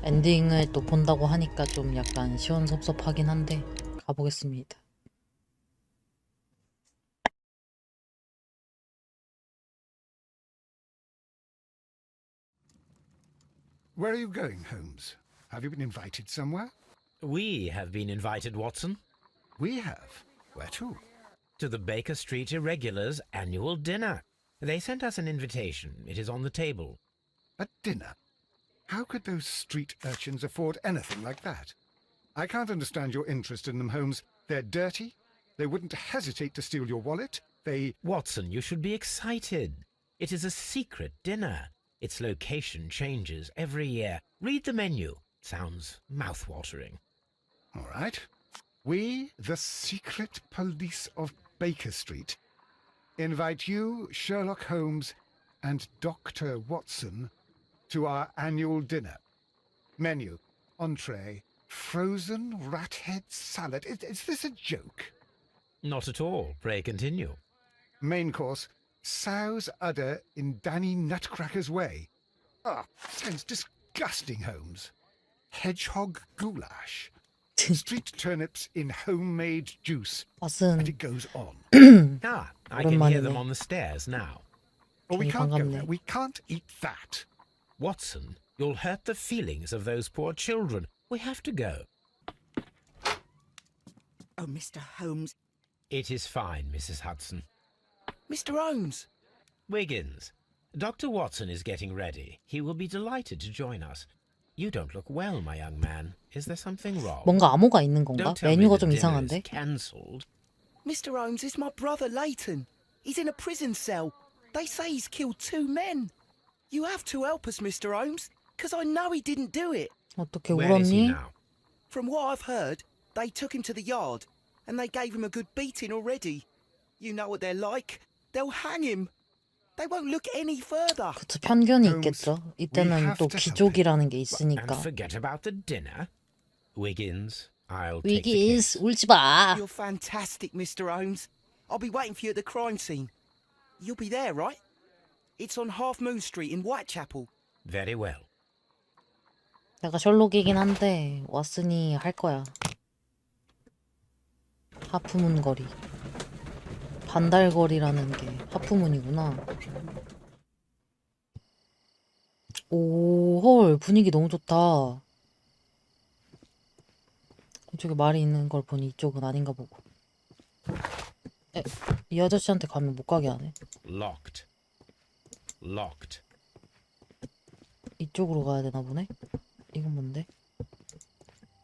엔딩을 또 본다고 하니까 좀 약간 시원섭섭하긴 한데 가보겠습니다. Where are you going, Holmes? Have you been invited somewhere? We have been invited, Watson, We have. Where to? to the Baker Street Irregulars' annual dinner. They sent us an invitation. It is on the table. A dinner? How could those street urchins afford anything like that? I can't understand your interest in them, Holmes. They're dirty. They wouldn't hesitate to steal your wallet. Watson, you should be excited. It is a secret dinner. Its location changes every year. Read the menu. Sounds mouth-watering. All right. We, the secret police of Baker Street, invite you, Sherlock Holmes, and Dr. Watson to our annual dinner. Menu, entree, frozen rat head salad. Is this a joke? Not at all. Pray continue. Main course, sow's udder in Danny Nutcracker's way. Ah, sounds disgusting, Holmes. Hedgehog goulash. Street turnips in homemade juice. 왓슨 And it goes on. I can hear them 오랜만이네. on the stairs now. Oh, we 괜히 can't go 반갑네. there. We can't eat that. Watson, you'll hurt the feelings of those poor children. We have to go. Oh, Mr. Holmes. It is fine, Mrs. Hudson. Mr. Holmes! Wiggins, Dr. Watson is getting ready. He will be delighted to join us. You don't look well, my young man. Is there something wrong? 뭔가 암호가 있는 건가? Don't tell me 메뉴가 the 좀 dinner 이상한데? is cancelled. Mr. Holmes is my brother Leighton. He's in a prison cell. They say he's killed 2 men. You have to help us, Mr. Holmes, because I know he didn't do it. 어떻게 Where is he 울었니? now? From what I've heard, they took him to the yard, and they gave him a good beating already. You know what they're like. They'll hang him. They won't look any further. 그쵸, 편견이 Holmes, 있겠죠. we 이때는 have 또 to help 귀족이라는 게 And 있으니까. forget about the dinner? Wiggins, I'll take the 위기스 case. 울지 마. You're fantastic, Mr. Holmes. I'll be waiting for you at the crime scene. You'll be there, right? It's on Half Moon Street in Whitechapel. Very well. 내가 셜록이긴 한데 왓슨이 할 거야. 하프문 거리. 반달거리라는 게 하프문이구나. 오, 헐, 분위기 너무 좋다. 이쪽에 말이 있는 걸 보니 이쪽은 아닌가 보고. 이 아저씨한테 가면 못 가게 하네. Locked. Locked. 이쪽으로 가야 되나 보네? 이건 뭔데?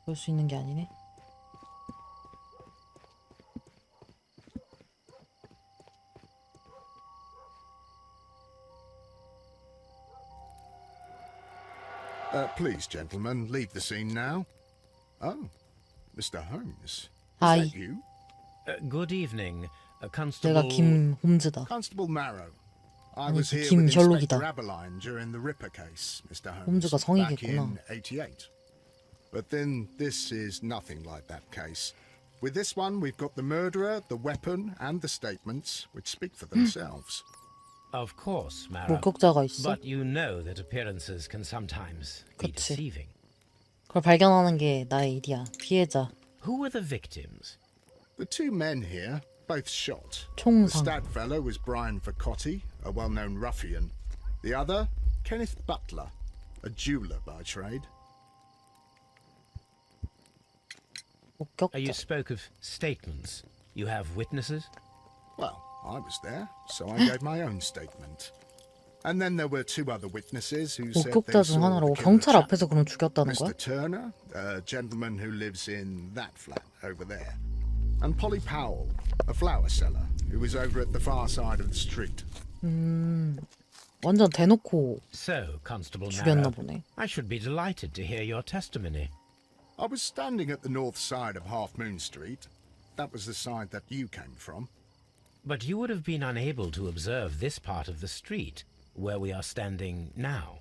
볼 수 있는 게 아니네. Please, gentlemen, leave the scene now. Oh, Mr. Holmes. Is Hi. that you? Good evening, 내가 Constable... 김 홈즈다. Constable Marrow. I 아니, was here 김 with 셜록이다. Inspector Aberline during the Ripper case, Mr. Holmes, 홈즈가 back 성이겠구나. in 88. But then this is nothing like that case. With this one, we've got the murderer, the weapon, and the statements, which speak for themselves. Of course, Mara. 목격자가 있어? But you know that appearances can sometimes be 그치. deceiving. 그걸 발견하는 게 나의 일이야. 피해자. Who were the victims? The 2 men here, both shot. The 총상. stab fellow was Brian Vercotti, a well-known ruffian. The other, Kenneth Butler, a jeweller by trade. 목격자. You spoke of statements. You have witnesses? Well, I was there, so I gave my own statement. And then there were 2 other witnesses who said they 목격자 중 saw the 하나라고 killer 경찰 chap. 앞에서 그럼 죽였다는 거야? Mr. Turner, a gentleman who lives in that flat over there. And Polly Powell, a flower seller, who was over at the far side of the street. 완전 대놓고 So, Constable 죽였나 Marrow, 보네. I should be delighted to hear your testimony. I was standing at the north side of Half Moon Street. That was the side that you came from. But you would have been unable to observe this part of the street, where we are standing now.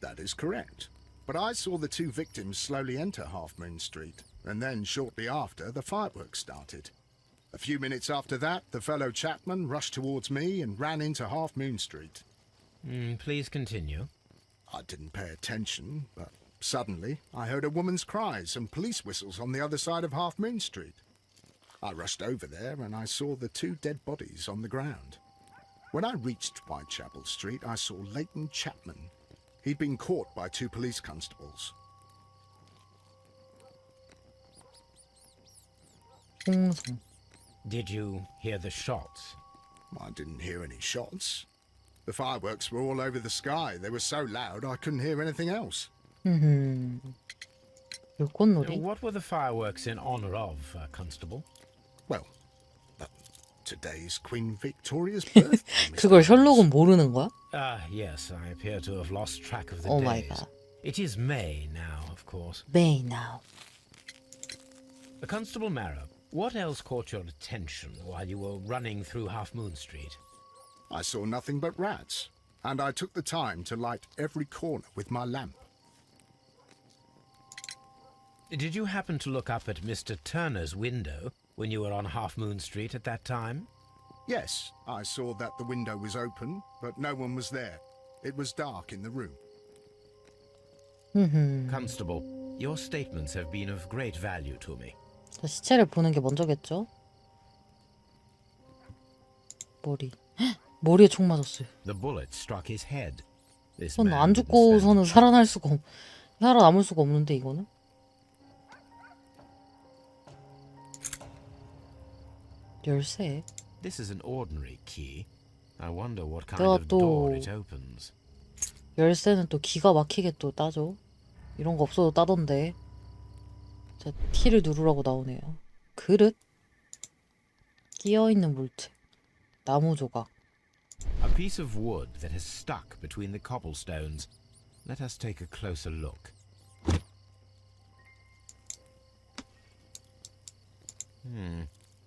That is correct. But I saw the 2 victims slowly enter Half Moon Street, and then shortly after, the fireworks started. A few minutes after that, the fellow Chapman rushed towards me and ran into Half Moon Street. Please continue. I didn't pay attention, but Suddenly, I heard a woman's cries and police whistles on the other side of Half Moon Street. I rushed over there and I saw the 2 dead bodies on the ground. When I reached Whitechapel Street, I saw Leighton Chapman. He'd been caught by 2 police constables. 홍성. Did you hear the shots? I didn't hear any shots. The fireworks were all over the sky. They were so loud I couldn't hear anything else. 불꽃놀이? What were the fireworks in honor of, Constable? Well, today's Queen Victoria's birthday. 그걸 셜록은 모르는 거야? Yes, I appear to have lost track of the Oh my days. God. It is May now, of course. May now. Constable Marrow, what else caught your attention while you were running through Half Moon Street? I saw nothing but rats, and I took the time to light every corner with my lamp. Did you happen to look up at Mr. Turner's window when you were on Half Moon Street at that time? Yes, I saw that the window was open, but no one was there. It was dark in the room. Constable, your statements have been of great value to me. 시체를 보는 게 먼저겠죠? 머리. 헉! 머리에 총 맞았어요. The bullet struck his head. This 전 man 안 didn't stand 죽고서는 a chance. 살아남을 수가 없는데 이거는? 열쇠. This is an ordinary key. I wonder what kind 내가 of door 또 it opens. 열쇠는 또 기가 막히게 또 따죠. 이런 거 없어도 따던데. 자, T를 누르라고 나오네요. 그릇. 끼어있는 물체. 나무 조각. A piece of wood that has stuck between the cobblestones. Let us take a closer look.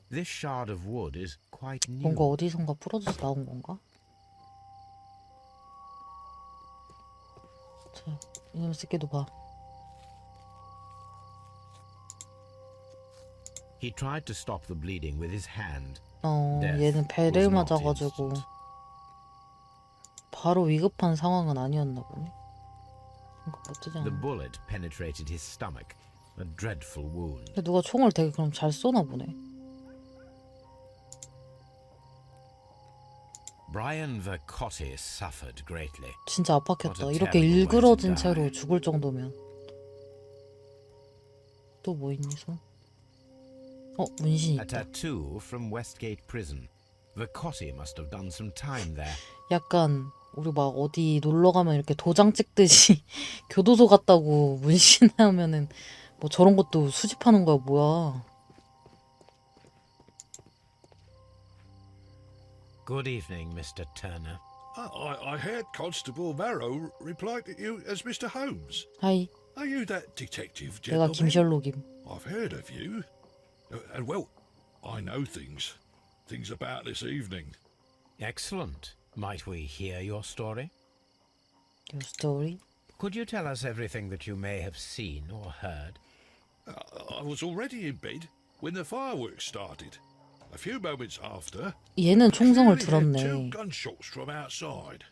This shard of wood is quite new. 뭔가 어디선가 부러져서 나온 건가? 자, 이놈 새끼도 봐. He tried to stop the bleeding with his hand. 얘는 배를 was not 맞아가지고 instant. 바로 위급한 상황은 아니었나 보네. 그러니까 어쩌지 The 않아. bullet penetrated his stomach. A dreadful wound. 근데 누가 총을 되게 그럼 잘 쏘나 보네. Brian Vercotti suffered greatly. 진짜 아팠겠다. What a 이렇게 terrible way 일그러진 to 채로 die. 죽을 정도면. 또 뭐 있니 손? 문신 A 있다. tattoo from Westgate Prison. Vercotti must have done some time there. 약간 우리 막 어디 놀러 가면 이렇게 도장 찍듯이 교도소 갔다고 문신하면은 뭐 저런 것도 수집하는 거야 뭐야. Good evening, Mr. Turner. I heard Constable Marrow reply to you as Mr. Holmes. 하이, Are you that detective 내가 gentleman? 김셜록임. I've heard of you. And well, I know things about this evening. Excellent. Might we hear your story? Your story? Could you tell us everything that you may have seen or heard? I was already in bed when the fireworks started. A few moments after, 얘는 총성을 I clearly heard 2 들었네. gunshots from outside.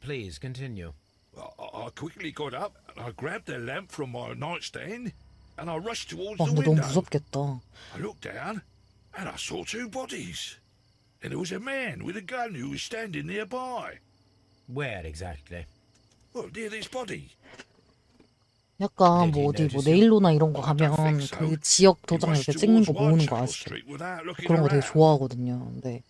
Please continue. I quickly got up and I grabbed the lamp from my nightstand and I rushed towards 와, the 근데 너무 window. 무섭겠다. I looked down and I saw 2 bodies. And there was a man with a gun who was standing nearby. Where exactly? Well, near this body. 약간 Did he 뭐 어디 뭐 notice you? 네일로나 이런 거 I don't 가면 think so. 그 지역 He 도장 rushed 이렇게 찍는 towards 거 모으는 거 Whitechapel 아시죠? Street without looking 그런 거 되게 around. 좋아하거든요. 근데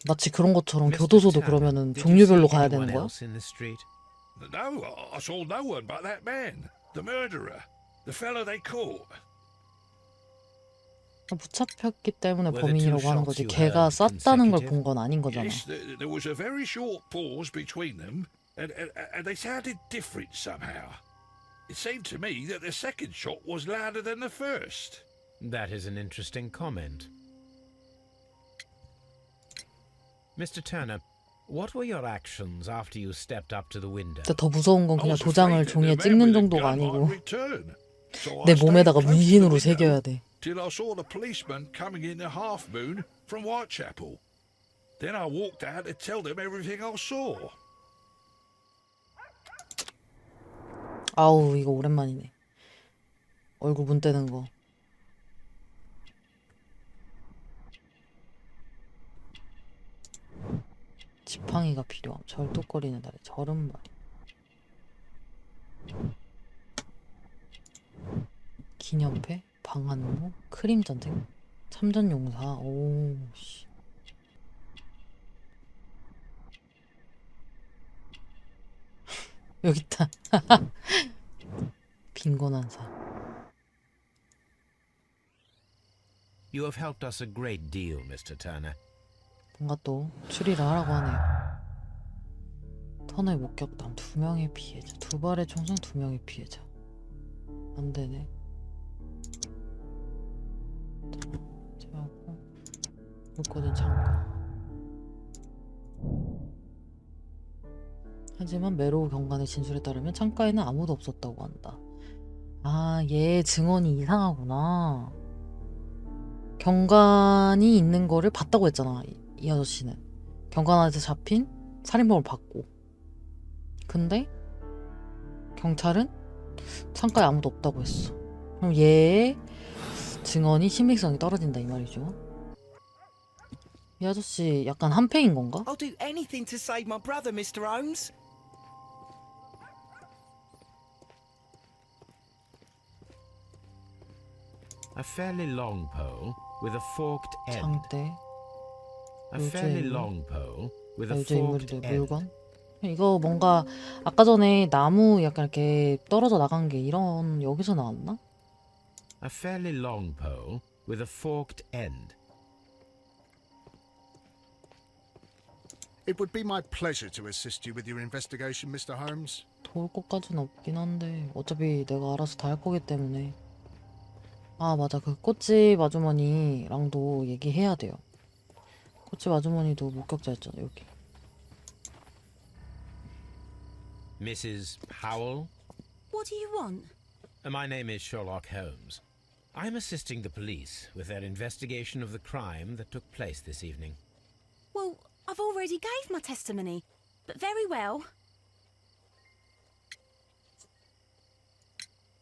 마치 그런 것처럼 Mr. 교도소도 Turner, 그러면은 did you 종류별로 see 가야 anyone 되는 거야? else in the street? No, I saw no one but that man, the murderer, the fellow they caught. 붙잡혔기 때문에 Were the 범인이라고 two 하는 shots 거지. you 걔가 heard 쐈다는 걸 consecutive? 본 건 아닌 거잖아. Yes, there was a very short pause between them, and they sounded different somehow. It seemed to me that the second shot was louder than the first. That is an interesting comment. Mr. Turner, what were your actions after you stepped up to the window? 근데 더 무서운 건 I 그냥 was 도장을 afraid that 종이에 the man 찍는 with the 정도가 gun 아니고 might return. So 내 I stayed 몸에다가 close to the 문신으로 window 새겨야 돼. till I saw the policeman coming into Half Moon from Whitechapel. Then I walked out to tell them everything I saw. 아우 이거 오랜만이네. 얼굴 문 떼는 거. 지팡이가 필요함. 절뚝거리는 다리. 절음머리. 기념패. 방한무. 크림전쟁. 참전용사. 오 씨. 여기 있다. 빈곤한사. You have helped us a great deal, Mr. Turner. 뭔가 또 추리를 하라고 하네요. 터널 목격담 2명의 피해자. 2발의 총성 2명의 피해자. 안 되네. 제하고 물고든 창가. 하지만 메로우 경관의 진술에 따르면 창가에는 아무도 없었다고 한다. 아, 얘 증언이 이상하구나. 경관이 있는 거를 봤다고 했잖아. 이 아저씨는 경관한테 잡힌 살인범을 봤고, 근데 경찰은 창가에 아무도 없다고 했어. 그럼 얘의 증언이 신빙성이 떨어진다 이 말이죠. 이 아저씨 약간 한패인 건가? I'll do anything to save my brother, Mr. Holmes. A fairly long pole with a forked end. 장대. A fairly 요즘- long pole with a 여자 forked 인물인데 end. 물건? 이거 뭔가 아까 전에 나무 약간 이렇게 떨어져 나간 게 이런 여기서 나왔나? A fairly long pole with a forked end. It would be my pleasure to assist you with your investigation, Mr. Holmes. 도울 것까지는 없긴 한데 어차피 내가 알아서 다 할 거기 때문에. 아 맞아, 그 꽃집 아주머니랑도 얘기해야 돼요. 꽃집 아주머니도 목격자였잖아 여기. Mrs. Powell? What do you want? My name is Sherlock Holmes. I'm assisting the police with their investigation of the crime that took place this evening. Well, I've already gave my testimony, but very well.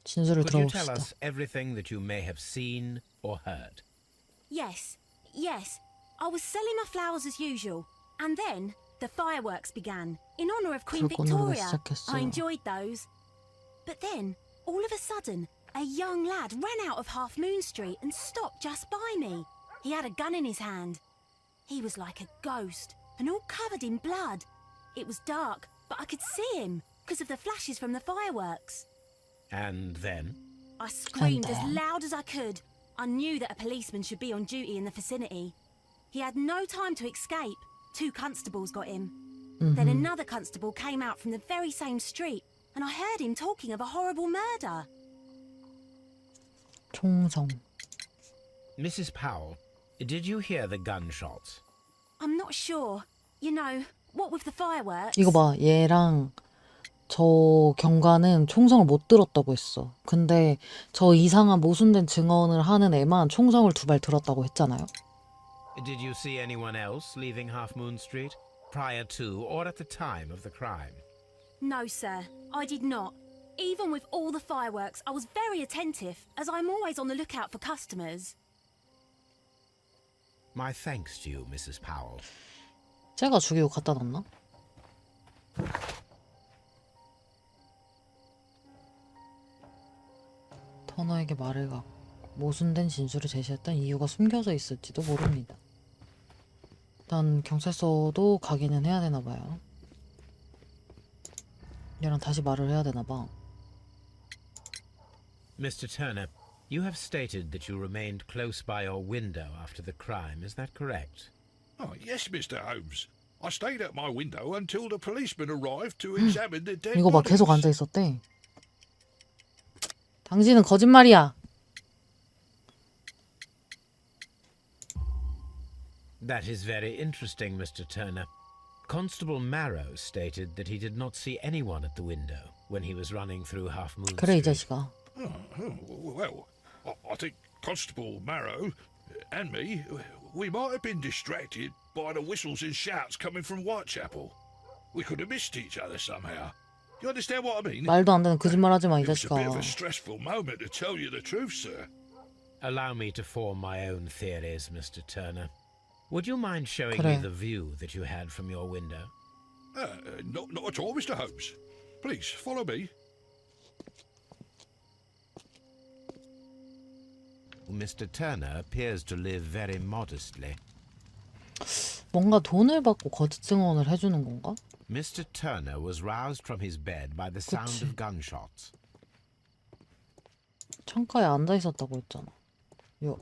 진술을 Could you tell 들어봅시다. us everything that you may have seen or heard? Yes, yes. I was selling my flowers as usual, and then the fireworks began in honour of Queen 불꽃놀이가 Victoria. 시작했어요. I enjoyed those. But then, all of a sudden, a young lad ran out of Half Moon Street and stopped just by me. He had a gun in his hand. He was like a ghost, and all covered in blood. It was dark, but I could see him because of the flashes from the fireworks. And then? I screamed as then? loud as I could. I knew that a policeman should be on duty in the vicinity. He had no time to escape. 2 constables got him. Then another constable came out from the very same street, and I heard him talking of a horrible murder. 총성. Mrs. Powell, did you hear the gunshots? I'm not sure. You know, what with the fireworks? 이거 봐, 얘랑 저 경관은 총성을 못 들었다고 했어. 근데 저 이상한 모순된 증언을 하는 애만 총성을 2발 들었다고 했잖아요. Did you see anyone else leaving Half Moon Street prior to or at the time of the crime? No, sir. I did not. Even with all the fireworks, I was very attentive, as I'm always on the lookout for customers. My thanks to you, Mrs. Powell. 제가 죽이고 갖다 놨나? 터너에게 말을 갖고 모순된 진술을 제시했던 이유가 숨겨져 있을지도 모릅니다. 일단 경찰서도 가기는 해야 되나 봐요. 얘랑 다시 말을 해야 되나 봐. Mr. Turner, you have stated that you remained close by your window after the crime, is that correct? Oh, yes, Mr. Holmes. I stayed at my window until the policeman arrived to examine the dead 이거 봐, bodies. 계속 앉아 있었대. 당신은 거짓말이야. That is very interesting, Mr. Turner. Constable Marrow stated that he did not see anyone at the window when he was running through Half Moon 그래 이 Street. 자식아. Well, I think Constable Marrow and me, we might have been distracted by the whistles and shouts coming from Whitechapel. We could have missed each other somehow. You understand what I mean? 말도 안 되는 거짓말 하지 마, 이 It was a bit of 자식아. a stressful moment, to tell you the truth, sir. Allow me to form my own theories, Mr. Turner. Would you mind showing 그래. me the view that you had from your window? Not at all, Mr. Holmes. Please, follow me. Mr. Turner appears to live very modestly. 뭔가 돈을 받고 거짓 증언을 해주는 건가? Mr. Turner was roused from his bed by the sound 그치. of gunshots. 창가에 앉아 있었다고 했잖아.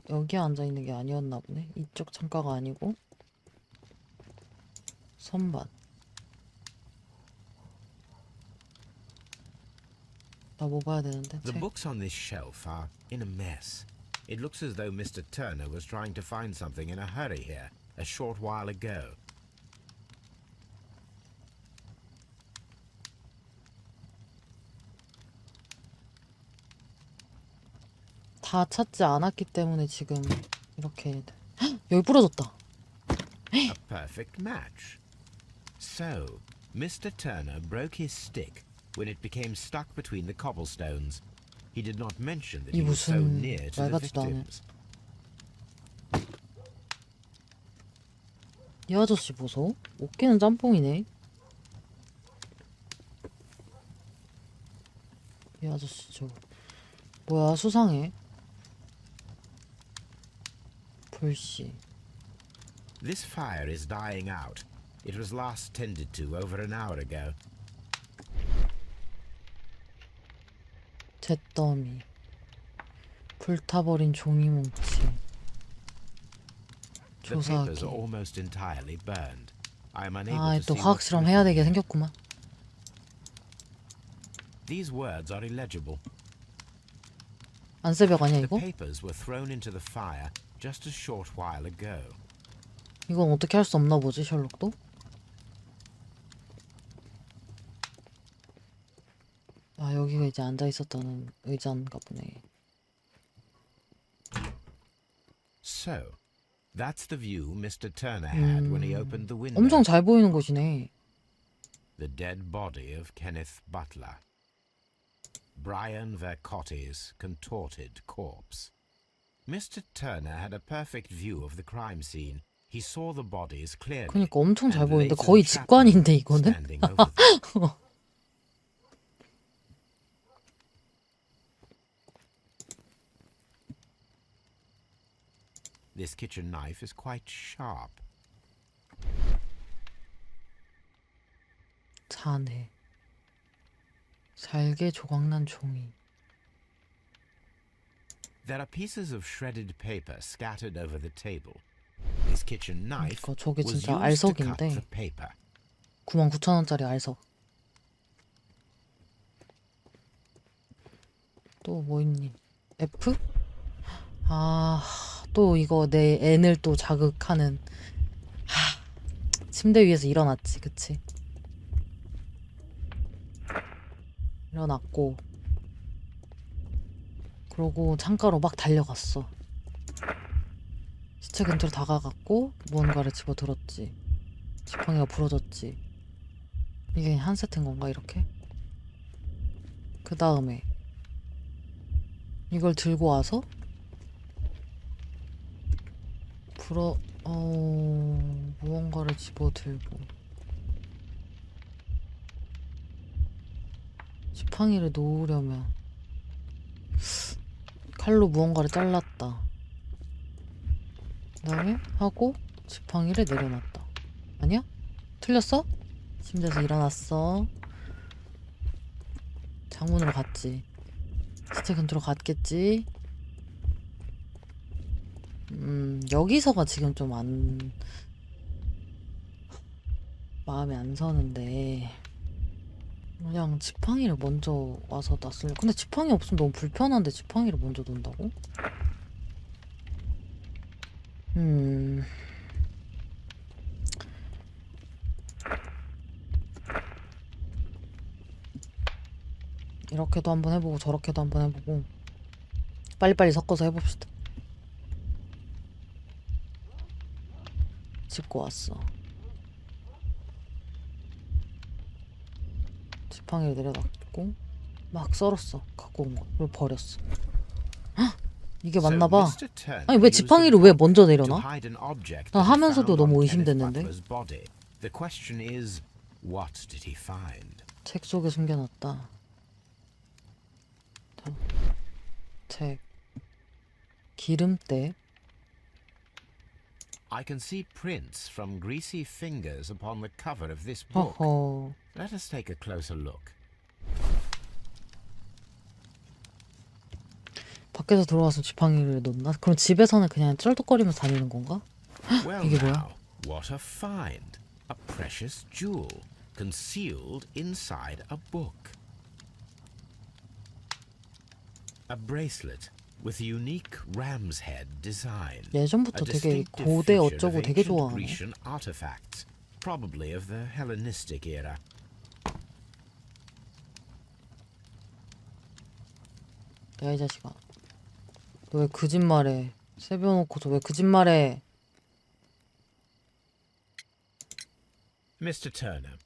여기에 앉아 있는 게 아니었나 보네. 이쪽 창가가 아니고 선반. 나 뭐 봐야 되는데? The 책. books on this shelf are in a mess. It looks as though Mr. Turner was trying to find something in a hurry here a short while ago. 다 찾지 않았기 때문에 지금 이렇게 헉! 여기 부러졌다. A perfect match. So, Mr. Turner broke his stick when it became stuck between the cobblestones. He did not mention that 이 he was so 무슨 near to 말 the 같지도 않은. victims. 이 아저씨 보소. 어깨는 짬뽕이네. 이 아저씨 저 뭐야 수상해. 불씨. This fire is dying out. It was last tended to over an hour ago. 잿더미. 불타버린 종이 뭉치. The papers 조사하기. are almost entirely burned. I am unable 아, to 또 see 화학 what's 실험 written 해야 되게 here. 생겼구만. These words are illegible. 안새벽 아니야 The 이거? papers were thrown into the fire just a short while ago. 이건 어떻게 할 수 없나 보지 셜록도? 아 여기가 이제 앉아 있었다는 의자인가 보네. So, that's the view Mr. Turner had when he opened the window. 엄청 잘 보이는 곳이네. The dead body of Kenneth Butler. Brian Vercotti's contorted corpse. Mr. Turner had a perfect view of the crime scene. He saw the bodies clearly. 그러니까 엄청 잘 and 보이는데 later 거의 Chapman 직관인데 이거는? standing over them. This kitchen knife is quite sharp. 자네. 잘게 조각난 종이. There are pieces of shredded paper scattered over the table. This kitchen knife 그러니까 저게 was 진짜 used to cut 알석인데. the paper. 99,000원짜리 알석. 또 뭐 있니? F? 아, 또 이거 내 N을 또 자극하는. 침대 위에서 일어났지, 그치? 일어났고 그러고 창가로 막 달려갔어. 시체 근처로 다가갔고 무언가를 집어들었지. 지팡이가 부러졌지. 이게 한 세트인 건가 이렇게? 그 다음에 이걸 들고 와서 무언가를 집어들고 지팡이를 놓으려면 칼로 무언가를 잘랐다. 그 다음에 하고 지팡이를 내려놨다. 아니야? 틀렸어? 침대에서 일어났어. 창문으로 갔지. 시체 근처로 갔겠지. 여기서가 지금 좀 마음에 안 서는데 그냥 지팡이를 먼저 와서 놨을래. 근데 지팡이 없으면 너무 불편한데 지팡이를 먼저 놓는다고? 이렇게도 한번 해보고 저렇게도 한번 해보고 빨리빨리 섞어서 해봅시다. 짚고 왔어. 지팡이를 내려놨고 막 썰었어. 갖고 온 거. 그리고 버렸어. 헉! 이게 So 맞나봐. Mr. Turner 아니 왜 used 지팡이를 a 왜 book 먼저 to 내려놔? hide an object 난 that he 하면서도 found on 너무 Kenneth 의심됐는데. Butler's body. The question is, what did he find? 책 속에 숨겨놨다. 자, 책. 기름때. I can see prints from greasy fingers upon the cover of this book. 허허. Let us take a closer look. 밖에서 들어와서 지팡이를 놓나? 그럼 집에서는 그냥 쩔뚝거리면서 다니는 건가? Well 이게 뭐야? now, what a find! A precious jewel concealed inside a book. A bracelet with a unique ram's head design. A 예전부터 되게 distinctive 고대 feature 어쩌고 of 되게 ancient 좋아하네. Grecian artifacts, probably of the Hellenistic era. 야, 이 자식아. 너 왜 거짓말해? 세벼놓고서 왜 거짓말해? Mr. Turner,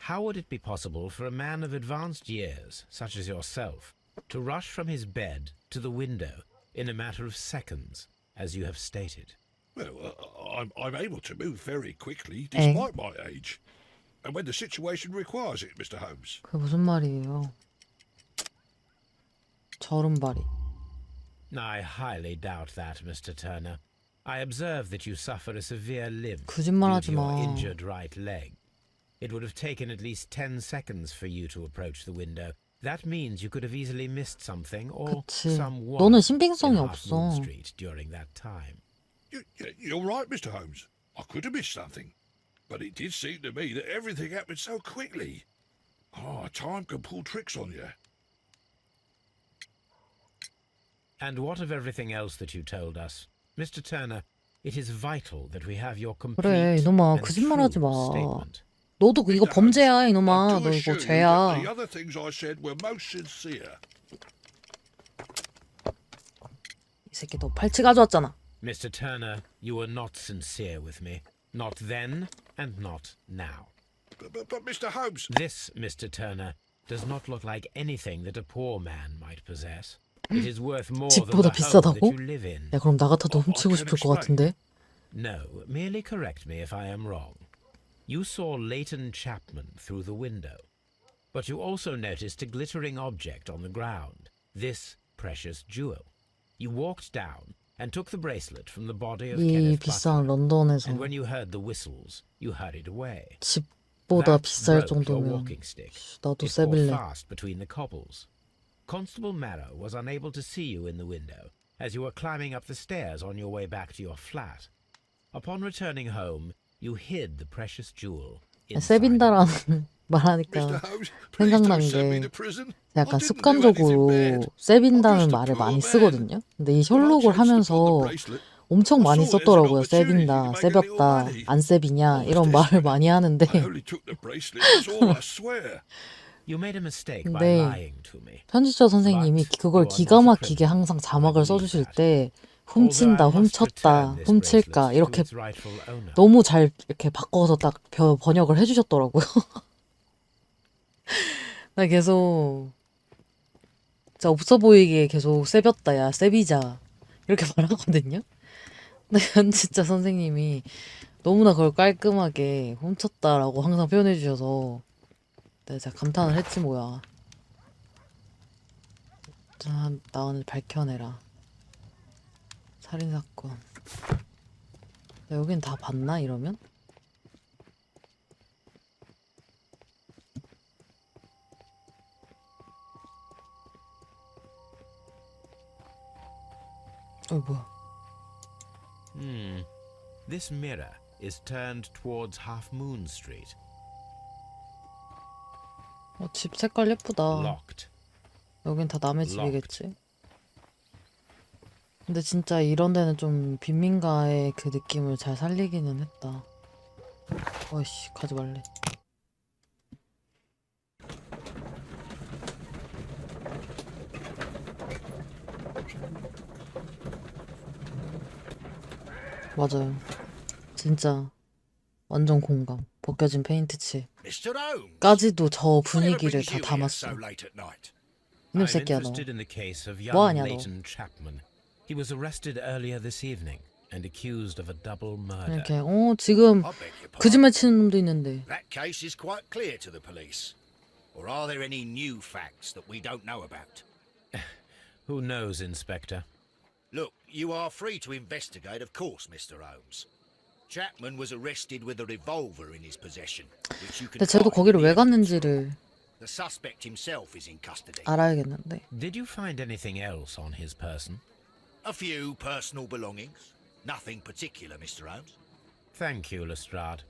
how would it be possible for a man of advanced years, such as yourself, to rush from his bed to the window in a matter of seconds, as you have stated? Well, I'm able to move very quickly despite my age. And when the situation requires it, Mr. Holmes. 그게 무슨 말이에요? 저른발이. I highly doubt that, Mr. Turner. I observe that you suffer a severe limp due 거짓말하지 to your 마. injured right leg. It would have taken at least 10 seconds for you to approach the window. That means you could have easily missed something or 그치. someone 너는 in 신빙성이 Half Moon 없어. Street during that time. You're right, Mr. Holmes. I could have missed something. But it did seem to me that everything happened so quickly. Time can pull tricks on you. And what of everything else that you told us? Mr. Turner, it is vital that we have your complete 그래, 이놈아, and 거짓말하지 true 마. statement. 너도 이거 Mr. Holmes, 범죄야, I 이놈아. do 너 assure 이거 you that 죄야. the other things I said were most sincere. 이 새끼 너 팔찌 가져왔잖아. Mr. Turner, you were not sincere with me. Not then and not now. But Mr. Holmes, This, Mr. Turner, does not look like anything that a poor man might possess. It is worth more than 집보다 the home that 비싸다고? you live in. 야, 그럼 나 같아도 훔치고 I can 싶을 것 같은데? No, merely correct me if I am wrong. You saw Leighton Chapman through the window, but you also noticed a glittering object on the ground, this precious jewel. You walked down and took the bracelet from the body of 이 Kenneth 비싼 Butler, 런던에서 and when you heard the whistles, you hurried away. 집보다 That 비쌀 broke your 정도면 walking stick. 나도 It caught 세빌래. fast between the cobbles. Constable Marrow was unable to see you in the window as you were climbing up the stairs on your way back to your flat. Upon returning home, you hid the precious jewel inside. 세빈다라는 Mr. 말하니까 Holmes, please 생각난 don't send me 게 to prison. 약간 I didn't do 습관적으로 anything bad. 세빈다는 I'm just a 말을 poor 많이 man. 쓰거든요. 근데 이 When I 셜록을 chanced upon 하면서 the bracelet, 엄청 많이 I saw there's an 썼더라고요. opportunity 세빈다, to make a little 세볐다, money. 안 세비냐 I was 이런 말을 desperate. 많이 하는데 I only took the bracelet, that's all, I swear. You made a mistake by 네. lying to me. 편집자 선생님이 But 그걸 you are 기가 not a 막히게 criminal. 항상 자막을 I believe 써주실 that. 때 Although 훔친다, I must 훔쳤다, return this 훔칠까 bracelet to 이렇게 its rightful owner. 너무 잘 이렇게 바꿔서 딱 번역을 해주셨더라고요. 나 계속 진짜 없어 보이게 계속 세볐다, 야 세비자 이렇게 말하거든요. 근데 진짜 선생님이 너무나 그걸 깔끔하게 훔쳤다라고 항상 표현해 주셔서 내가 진짜 감탄을 했지 뭐야. 자, 나오는 밝혀내라. 살인사건. 여긴 다 봤나 이러면? 뭐야? This mirror is turned towards Half Moon Street. 집 색깔 예쁘다. Locked. 여긴 다 남의 집이겠지? 근데 진짜 이런 데는 좀 빈민가의 그 느낌을 잘 살리기는 했다. 어이씨, 가지 말래. 맞아요. 진짜 완전 공감. 벗겨진 페인트 칠까지도 Mr. Holmes, 저 whatever 분위기를 brings 다 you here 담았어. so late at night? 이놈 I'm 새끼야 너. interested in the case of 뭐 young 하냐, 너. Leighton Chapman. He was arrested earlier this evening and accused of a double murder. 이렇게 지금 I beg your pardon. 거짓말 치는 놈도 있는데. That case is quite clear to the police. Or are there any new facts that we don't know about? Who knows, Inspector? Look, you are free to investigate, of course, Mr. Holmes. Chapman was arrested with a revolver in his possession, which you can 근데 쟤도 find 거기를 in 왜 the evidence 갔는지를 room. The suspect himself is in custody. 알아야겠는데. Did you find anything else on his person? A few personal belongings. Nothing particular, Mr. Holmes. Thank you, Lestrade.